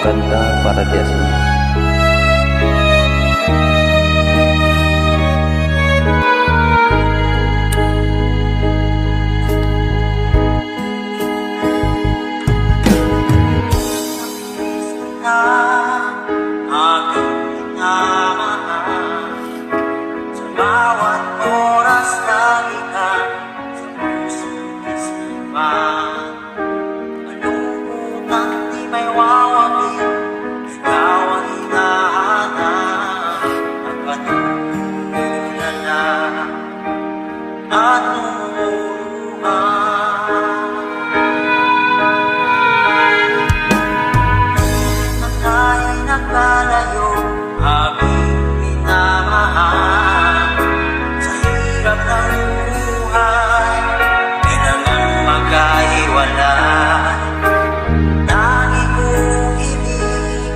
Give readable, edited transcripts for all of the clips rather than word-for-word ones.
kanta para di asin. Sa bawat oras lagi ka sa puso't isipan. Malungkutan di may wawagin, ikaw ang hinahanap. Nagpatulala at lumuhan. At tayo'y nagkalayo, aming minamahal. Sa hirap ng buhay, di naman magkahiwalay. Lagi kong ibig,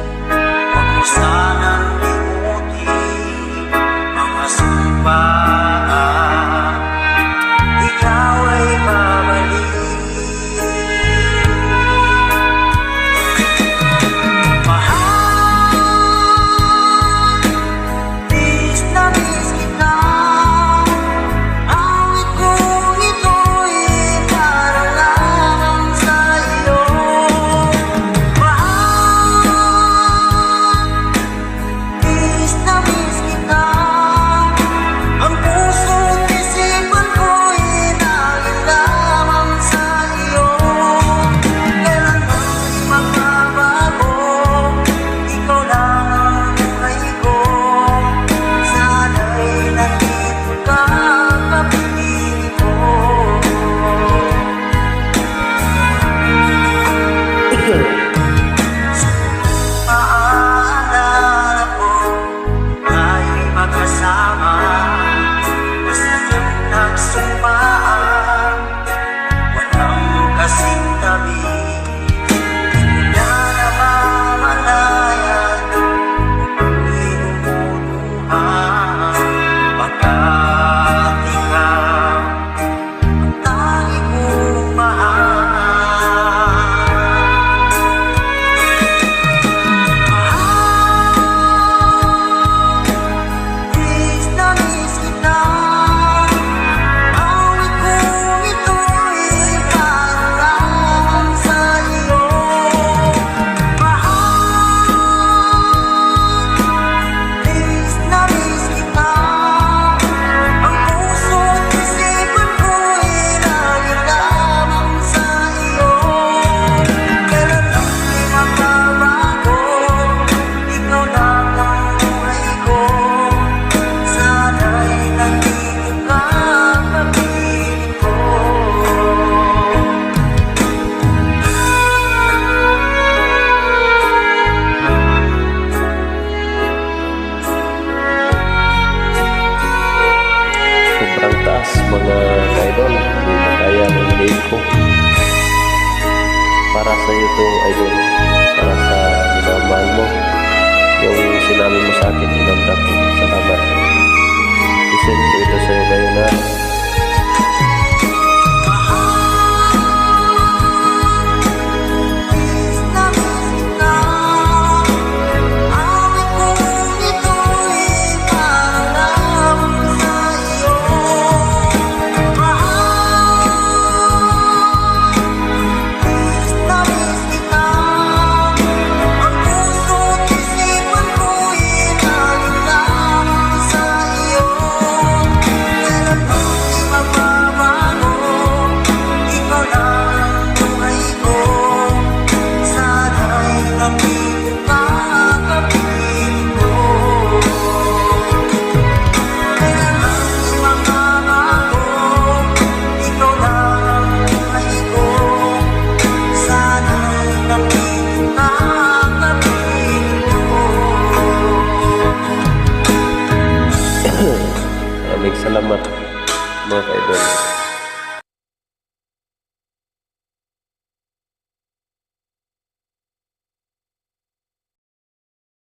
huwag mo sanang limutin mga sumpaan. Ikaw ay babalik. Sobrang taas mga idol, hindi makaya ng leg ko. Para sa iyo to idol, para sa minamahal mo, yung sinabi mo sa akin, inandak ko. Salamat. Isend ko ito sa iyo ngayon na salamat mga idol.